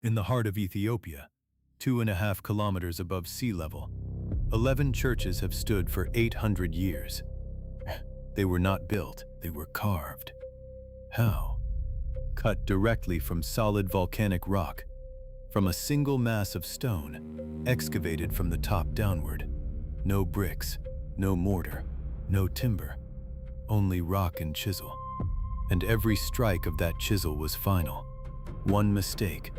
In the heart of Ethiopia, 2.5 kilometers above sea level, 11 churches have stood for 800 years. They were not built, they were carved. How? Cut directly from solid volcanic rock, from a single mass of stone, excavated from the top downward. No bricks, no mortar, no timber, only rock and chisel. And every strike of that chisel was final. One mistake,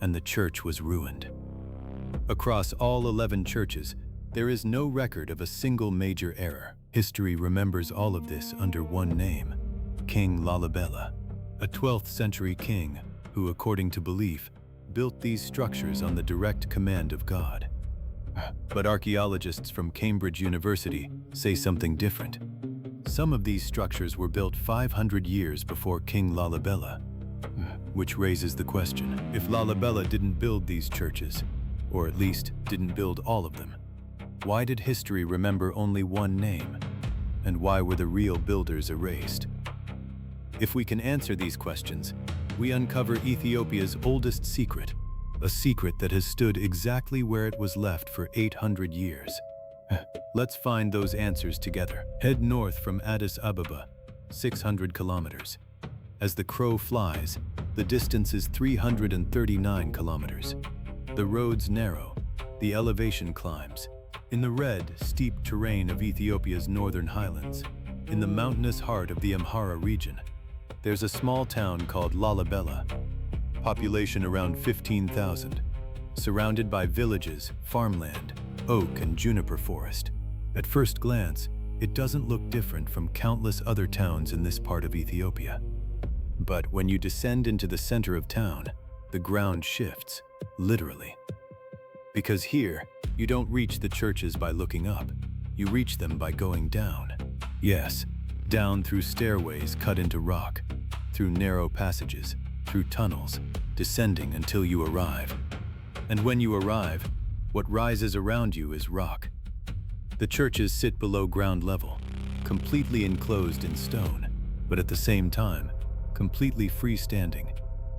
and the church was ruined. Across all 11 churches, there is no record of a single major error. History remembers all of this under one name, King Lalibela, a 12th century king who, according to belief, built these structures on the direct command of God. But archaeologists from Cambridge University say something different. Some of these structures were built 500 years before King Lalibela, which raises the question, if Lalibela didn't build these churches, or at least didn't build all of them, why did history remember only one name? And why were the real builders erased? If we can answer these questions, we uncover Ethiopia's oldest secret, a secret that has stood exactly where it was left for 800 years. Let's find those answers together. Head north from Addis Ababa, 600 kilometers. As the crow flies, the distance is 339 kilometers. The roads narrow, the elevation climbs. In the red, steep terrain of Ethiopia's northern highlands, in the mountainous heart of the Amhara region, there's a small town called Lalibela, population around 15,000, surrounded by villages, farmland, oak and juniper forest. At first glance, it doesn't look different from countless other towns in this part of Ethiopia. But when you descend into the center of town, the ground shifts, literally. Because here, you don't reach the churches by looking up, you reach them by going down. Yes, down through stairways cut into rock, through narrow passages, through tunnels, descending until you arrive. And when you arrive, what rises around you is rock. The churches sit below ground level, completely enclosed in stone, but at the same time, completely freestanding,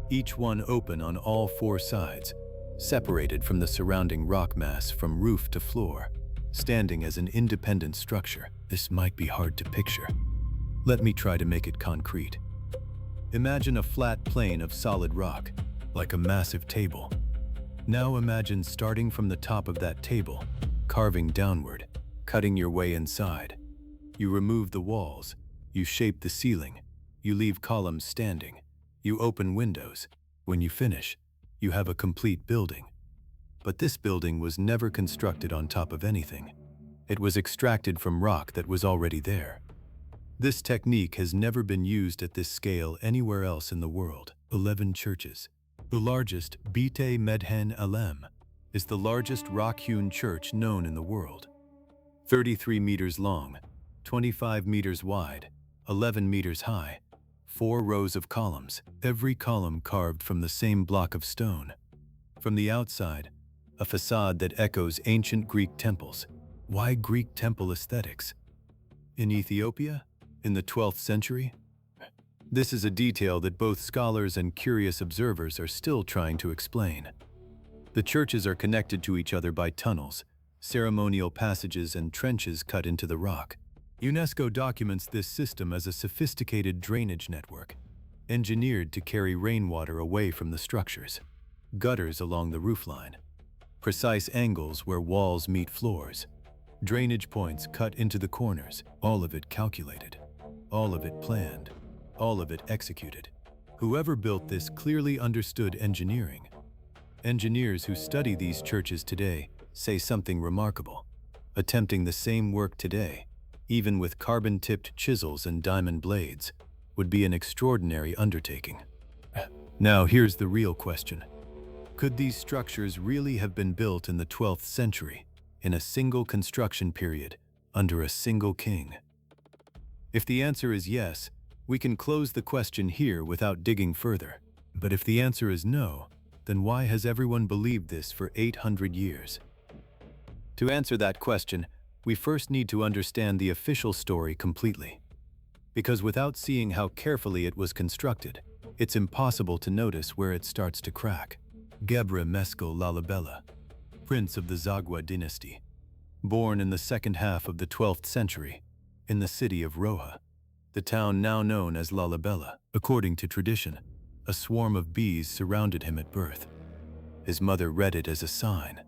each one open on all four sides, separated from the surrounding rock mass from roof to floor, standing as an independent structure. This might be hard to picture. Let me try to make it concrete. Imagine a flat plane of solid rock, like a massive table. Now imagine starting from the top of that table, carving downward, cutting your way inside. You remove the walls, you shape the ceiling, you leave columns standing, you open windows. When you finish, you have a complete building. But this building was never constructed on top of anything. It was extracted from rock that was already there. This technique has never been used at this scale anywhere else in the world. 11 churches. The largest, Beit Medhen Alem, is the largest rock-hewn church known in the world. 33 meters long, 25 meters wide, 11 meters high, 4 rows of columns, every column carved from the same block of stone. From the outside, a facade that echoes ancient Greek temples. Why Greek temple aesthetics? In Ethiopia? In the 12th century? This is a detail that both scholars and curious observers are still trying to explain. The churches are connected to each other by tunnels, ceremonial passages and trenches cut into the rock. UNESCO documents this system as a sophisticated drainage network, engineered to carry rainwater away from the structures. Gutters along the roofline, precise angles where walls meet floors, drainage points cut into the corners, all of it calculated, all of it planned, all of it executed. Whoever built this clearly understood engineering. Engineers who study these churches today say something remarkable. Attempting the same work today, even with carbon-tipped chisels and diamond blades, would be an extraordinary undertaking. Now here's the real question. Could these structures really have been built in the 12th century, in a single construction period, under a single king? If the answer is yes, we can close the question here without digging further. But if the answer is no, then why has everyone believed this for 800 years? To answer that question, we first need to understand the official story completely. Because without seeing how carefully it was constructed, it's impossible to notice where it starts to crack. Gebre Meskel Lalibela, prince of the Zagwe dynasty, born in the second half of the 12th century in the city of Roha, the town now known as Lalibela. According to tradition, a swarm of bees surrounded him at birth. His mother read it as a sign.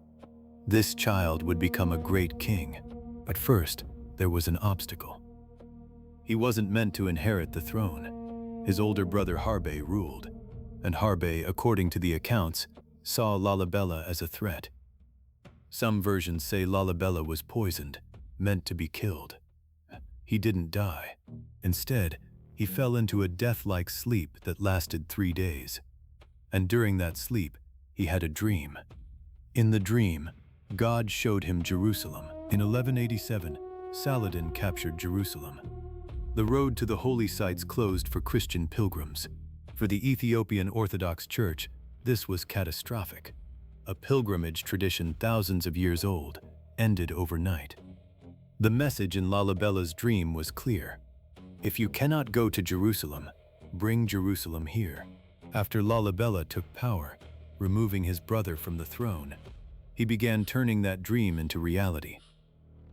This child would become a great king, but first there was an obstacle. He wasn't meant to inherit the throne. His older brother Harbe ruled, and Harbe, according to the accounts, saw Lalibela as a threat. Some versions say Lalibela was poisoned, meant to be killed. He didn't die. Instead, he fell into a death-like sleep that lasted 3 days. And during that sleep, he had a dream. In the dream, God showed him Jerusalem. In 1187, Saladin captured Jerusalem. The road to the holy sites closed for Christian pilgrims. For the Ethiopian Orthodox Church, this was catastrophic. A pilgrimage tradition thousands of years old ended overnight. The message in Lalibela's dream was clear. If you cannot go to Jerusalem, bring Jerusalem here. After Lalibela took power, removing his brother from the throne, he began turning that dream into reality.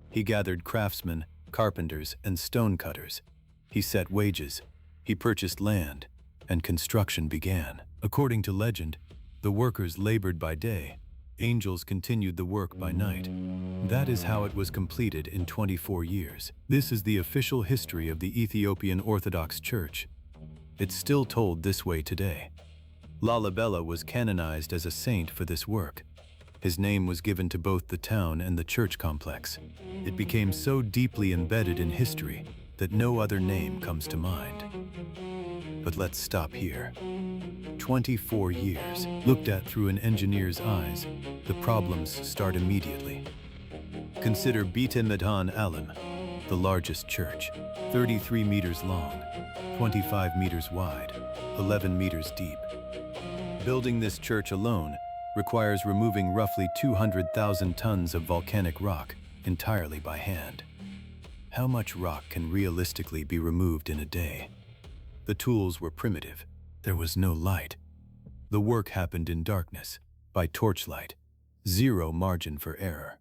He gathered craftsmen, carpenters, and stonecutters. He set wages, he purchased land, and construction began. According to legend, the workers labored by day, angels continued the work by night. That is how it was completed in 24 years. This is the official history of the Ethiopian Orthodox Church. It's still told this way today. Lalibela was canonized as a saint for this work. His name was given to both the town and the church complex. It became so deeply embedded in history that no other name comes to mind. But let's stop here. 24 years. Looked at through an engineer's eyes, the problems start immediately. Consider Beit Medhan Alim, the largest church, 33 meters long, 25 meters wide, 11 meters deep. Building this church alone requires removing roughly 200,000 tons of volcanic rock entirely by hand. How much rock can realistically be removed in a day? The tools were primitive. There was no light. The work happened in darkness, by torchlight, zero margin for error.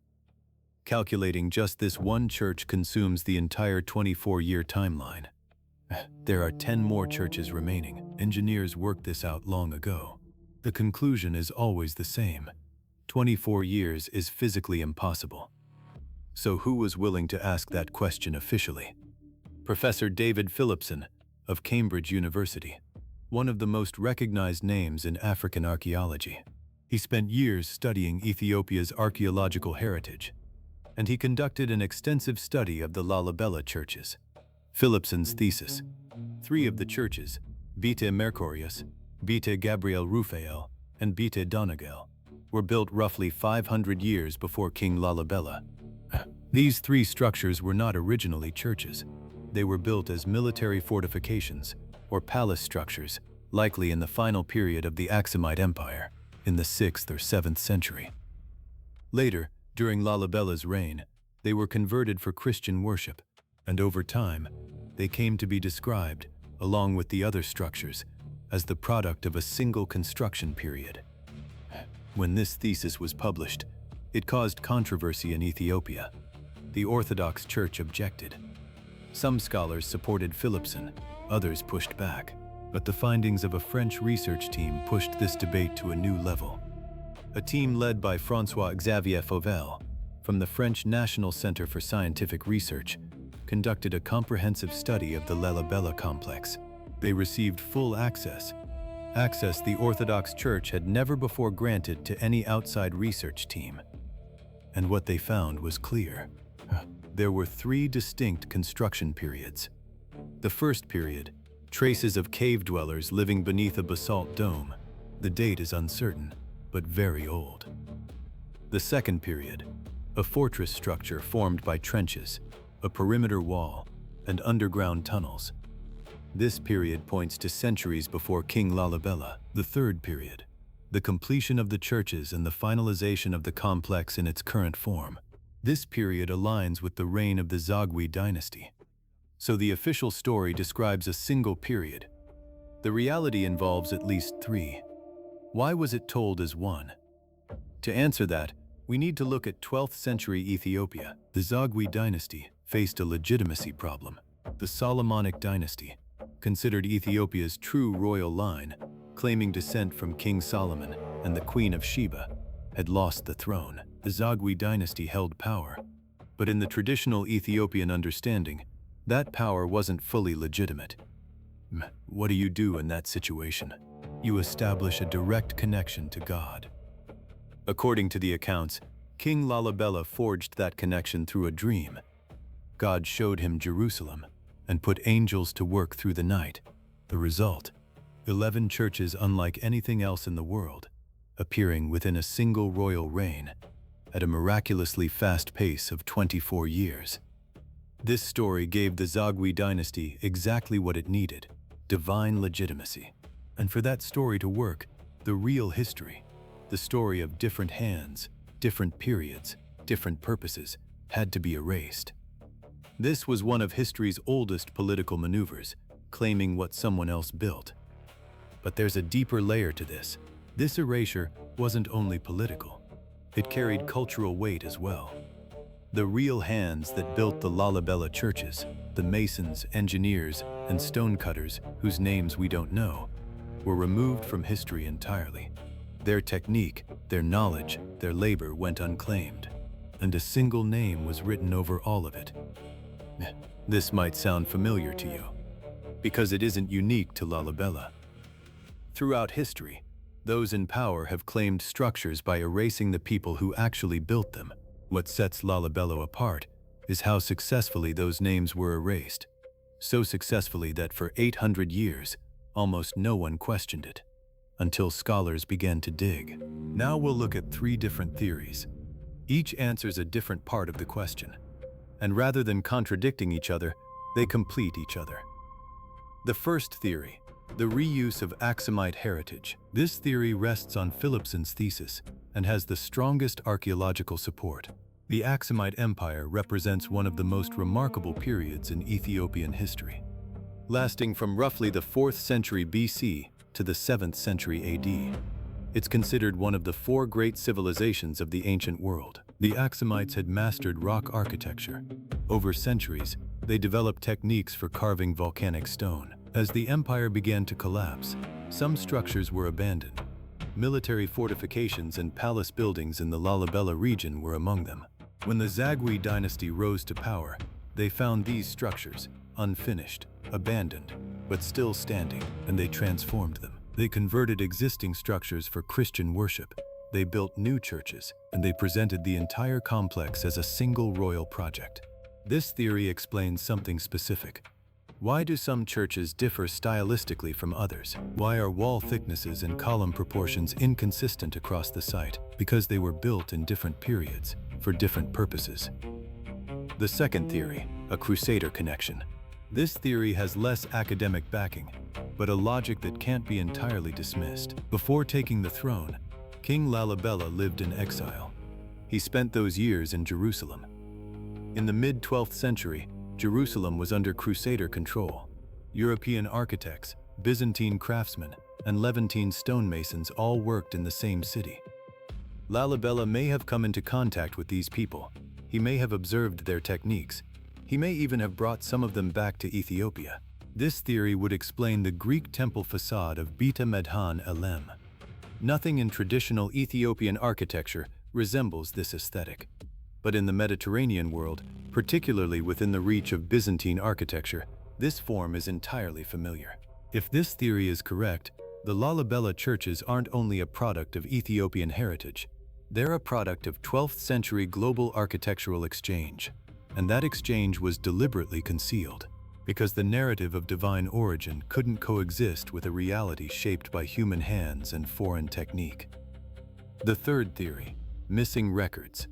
Calculating just this one church consumes the entire 24-year timeline. There are 10 more churches remaining. Engineers worked this out long ago. The conclusion is always the same. 24 years is physically impossible. So who was willing to ask that question officially? Professor David Philipson of Cambridge University, one of the most recognized names in African archaeology. He spent years studying Ethiopia's archaeological heritage, and he conducted an extensive study of the Lalibela churches. Philipson's thesis: 3 of the churches, Beit Mercurius, Beit Gabriel Raphael, and Beit Donegel, were built roughly 500 years before King Lalibela. These 3 structures were not originally churches. They were built as military fortifications, or palace structures, likely in the final period of the Aksumite Empire, in the 6th or 7th century. Later, during Lalibela's reign, they were converted for Christian worship, and over time, they came to be described, along with the other structures, as the product of a single construction period. When this thesis was published, it caused controversy in Ethiopia. The Orthodox Church objected. Some scholars supported Philipson, others pushed back, but the findings of a French research team pushed this debate to a new level. A team led by François-Xavier Fauvel from the French National Center for Scientific Research conducted a comprehensive study of the Lalibela complex. They received full access the Orthodox Church had never before granted to any outside research team. And what they found was clear. There were 3 distinct construction periods. The first period, traces of cave dwellers living beneath a basalt dome. The date is uncertain, but very old. The second period, a fortress structure formed by trenches, a perimeter wall, and underground tunnels. This period points to centuries before King Lalibela. The third period, the completion of the churches and the finalization of the complex in its current form. This period aligns with the reign of the Zagwe dynasty. So the official story describes a single period. The reality involves at least 3. Why was it told as one? To answer that, we need to look at 12th century Ethiopia. The Zagwe dynasty faced a legitimacy problem. The Solomonic dynasty, considered Ethiopia's true royal line, claiming descent from King Solomon and the Queen of Sheba, had lost the throne. The Zagwe dynasty held power, but in the traditional Ethiopian understanding, that power wasn't fully legitimate. What do you do in that situation? You establish a direct connection to God. According to the accounts, King Lalibela forged that connection through a dream. God showed him Jerusalem and put angels to work through the night. The result, 11 churches unlike anything else in the world, appearing within a single royal reign at a miraculously fast pace of 24 years. This story gave the Zagwe dynasty exactly what it needed: divine legitimacy. And for that story to work, the real history, the story of different hands, different periods, different purposes, had to be erased. This was one of history's oldest political maneuvers, claiming what someone else built. But there's a deeper layer to this. This erasure wasn't only political. It carried cultural weight as well. The real hands that built the Lalibela churches, the masons, engineers, and stonecutters whose names we don't know, were removed from history entirely. Their technique, their knowledge, their labor went unclaimed, and a single name was written over all of it. This might sound familiar to you, because it isn't unique to Lalibela. Throughout history, those in power have claimed structures by erasing the people who actually built them. What sets Lalibela apart is how successfully those names were erased. So successfully that for 800 years, almost no one questioned it, until scholars began to dig. Now we'll look at 3 different theories. Each answers a different part of the question, and rather than contradicting each other, they complete each other. The first theory, the reuse of Aksumite heritage. This theory rests on Philipson's thesis and has the strongest archaeological support. The Aksumite Empire represents one of the most remarkable periods in Ethiopian history, lasting from roughly the 4th century BC to the 7th century AD. It's considered one of the 4 great civilizations of the ancient world. The Aksumites had mastered rock architecture. Over centuries, they developed techniques for carving volcanic stone. As the empire began to collapse, some structures were abandoned. Military fortifications and palace buildings in the Lalibela region were among them. When the Zagwe dynasty rose to power, they found these structures, unfinished, abandoned, but still standing, and they transformed them. They converted existing structures for Christian worship. They built new churches, and they presented the entire complex as a single royal project. This theory explains something specific. Why do some churches differ stylistically from others? Why are wall thicknesses and column proportions inconsistent across the site? Because they were built in different periods, for different purposes. The second theory, a Crusader connection. This theory has less academic backing, but a logic that can't be entirely dismissed. Before taking the throne, King Lalibela lived in exile. He spent those years in Jerusalem. In the mid-12th century, Jerusalem was under Crusader control. European architects, Byzantine craftsmen, and Levantine stonemasons all worked in the same city. Lalibela may have come into contact with these people. He may have observed their techniques. He may even have brought some of them back to Ethiopia. This theory would explain the Greek temple facade of Beta Medhan Elem. Nothing in traditional Ethiopian architecture resembles this aesthetic. But in the Mediterranean world, particularly within the reach of Byzantine architecture, this form is entirely familiar. If this theory is correct, the Lalibela churches aren't only a product of Ethiopian heritage, they're a product of 12th century global architectural exchange. And that exchange was deliberately concealed, because the narrative of divine origin couldn't coexist with a reality shaped by human hands and foreign technique. The third theory, missing records.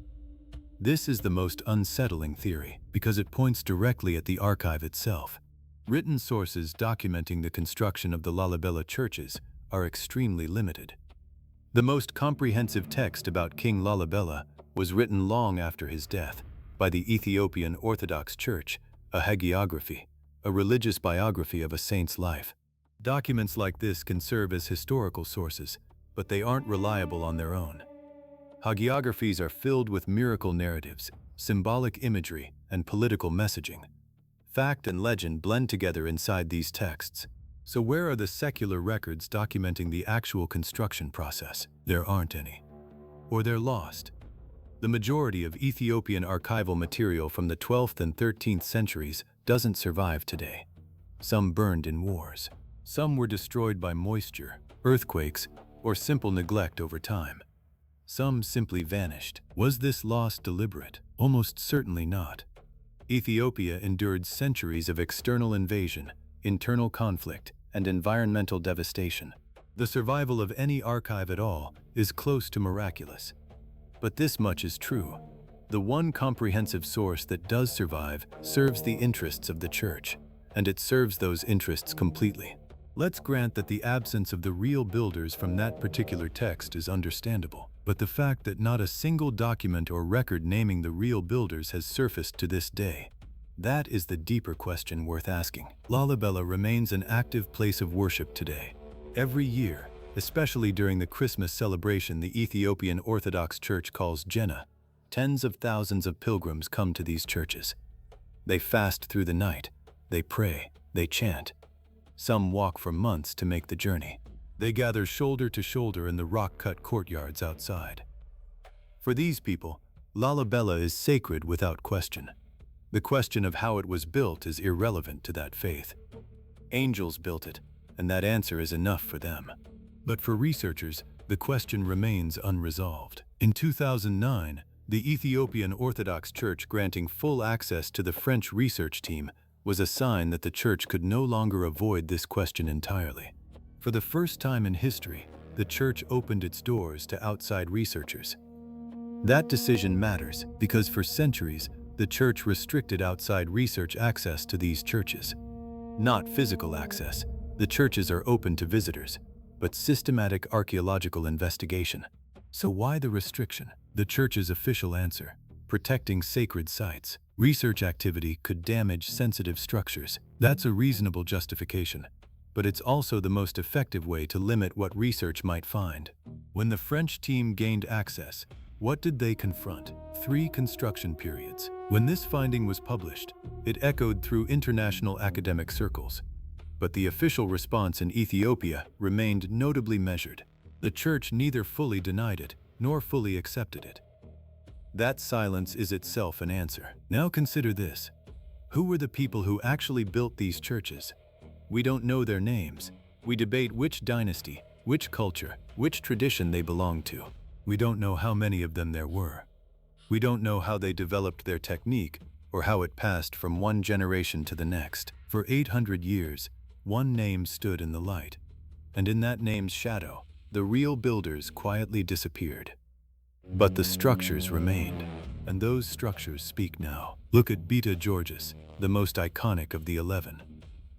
This is the most unsettling theory because it points directly at the archive itself. Written sources documenting the construction of the Lalibela churches are extremely limited. The most comprehensive text about King Lalibela was written long after his death by the Ethiopian Orthodox Church, a hagiography, a religious biography of a saint's life. Documents like this can serve as historical sources, but they aren't reliable on their own. Hagiographies are filled with miracle narratives, symbolic imagery, and political messaging. Fact and legend blend together inside these texts. So where are the secular records documenting the actual construction process? There aren't any. Or they're lost. The majority of Ethiopian archival material from the 12th and 13th centuries doesn't survive today. Some burned in wars. Some were destroyed by moisture, earthquakes, or simple neglect over time. Some simply vanished. Was this loss deliberate? Almost certainly not. Ethiopia endured centuries of external invasion, internal conflict, and environmental devastation. The survival of any archive at all is close to miraculous. But this much is true. The one comprehensive source that does survive serves the interests of the Church, and it serves those interests completely. Let's grant that the absence of the real builders from that particular text is understandable, but the fact that not a single document or record naming the real builders has surfaced to this day, that is the deeper question worth asking. Lalibela remains an active place of worship today. Every year, especially during the Christmas celebration the Ethiopian Orthodox Church calls Jenna, tens of thousands of pilgrims come to these churches. They fast through the night, they pray, they chant. Some walk for months to make the journey. They gather shoulder to shoulder in the rock-cut courtyards outside. For these people, Lalibela is sacred without question. The question of how it was built is irrelevant to that faith. Angels built it, and that answer is enough for them. But for researchers, the question remains unresolved. In 2009, the Ethiopian Orthodox Church granting full access to the French research team was a sign that the Church could no longer avoid this question entirely. For the first time in history, the Church opened its doors to outside researchers. That decision matters because for centuries, the Church restricted outside research access to these churches. Not physical access. The churches are open to visitors, but systematic archaeological investigation. So why the restriction? The Church's official answer: protecting sacred sites. Research activity could damage sensitive structures. That's a reasonable justification, but it's also the most effective way to limit what research might find. When the French team gained access, what did they confront? 3 construction periods. When this finding was published, it echoed through international academic circles. But the official response in Ethiopia remained notably measured. The Church neither fully denied it nor fully accepted it. That silence is itself an answer. Now consider this. Who were the people who actually built these churches? We don't know their names. We debate which dynasty, which culture, which tradition they belonged to. We don't know how many of them there were. We don't know how they developed their technique or how it passed from one generation to the next. For 800 years, one name stood in the light, and in that name's shadow, the real builders quietly disappeared. But the structures remained, and those structures speak now. Look at Beta Georgius, the most iconic of the 11.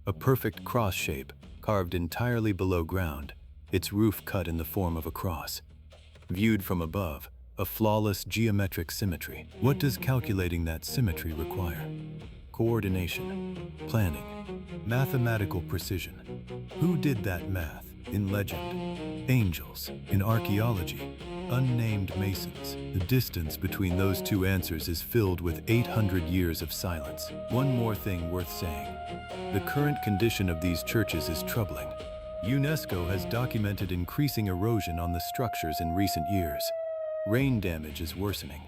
A perfect cross shape, carved entirely below ground, its roof cut in the form of a cross. Viewed from above, a flawless geometric symmetry. What does calculating that symmetry require? Coordination, planning, mathematical precision. Who did that math? In legend, angels. In archaeology, unnamed masons. The distance between those two answers is filled with 800 years of silence. One more thing worth saying. The current condition of these churches is troubling. UNESCO has documented increasing erosion on the structures in recent years. Rain damage is worsening.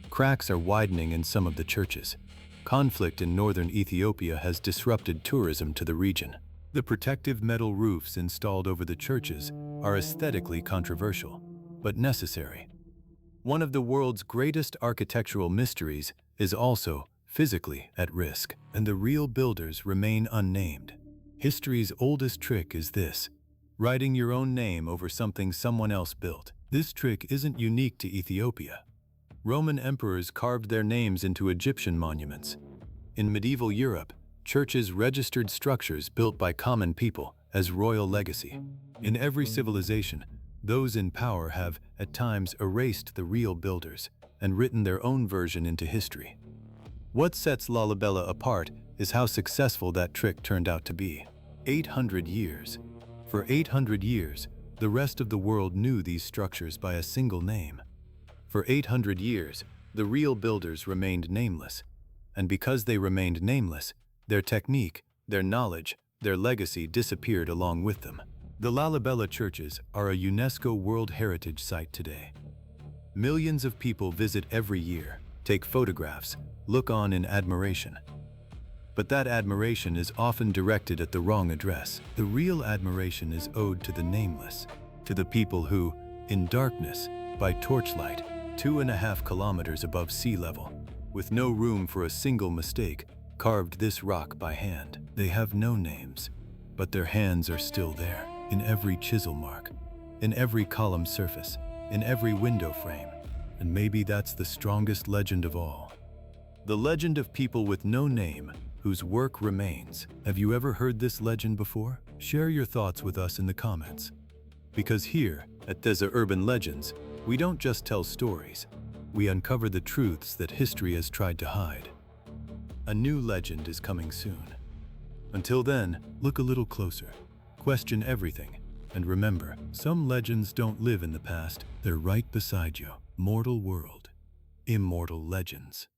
Cracks are widening in some of the churches. Conflict in northern Ethiopia has disrupted tourism to the region. The protective metal roofs installed over the churches are aesthetically controversial, but necessary. One of the world's greatest architectural mysteries is also physically at risk, and the real builders remain unnamed. History's oldest trick is this: writing your own name over something someone else built. This trick isn't unique to Ethiopia. Roman emperors carved their names into Egyptian monuments. In medieval Europe, churches registered structures built by common people as royal legacy. In every civilization, those in power have, at times, erased the real builders and written their own version into history. What sets Lalibela apart is how successful that trick turned out to be. 800 years. For 800 years, The rest of the world knew these structures by a single name. For 800 years, the real builders remained nameless. And because they remained nameless, their technique, their knowledge, their legacy disappeared along with them. The Lalibela churches are a UNESCO World Heritage Site today. Millions of people visit every year, take photographs, look on in admiration. But that admiration is often directed at the wrong address. The real admiration is owed to the nameless, to the people who, in darkness, by torchlight, 2.5 kilometers above sea level, with no room for a single mistake, carved this rock by hand. They have no names, but their hands are still there, in every chisel mark, in every column surface, in every window frame. And maybe that's the strongest legend of all. The legend of people with no name, whose work remains. Have you ever heard this legend before? Share your thoughts with us in the comments. Because here, at Teza Urban Legends, we don't just tell stories, we uncover the truths that history has tried to hide. A new legend is coming soon. Until then, look a little closer, question everything, and remember, some legends don't live in the past, they're right beside you. Mortal world, immortal legends.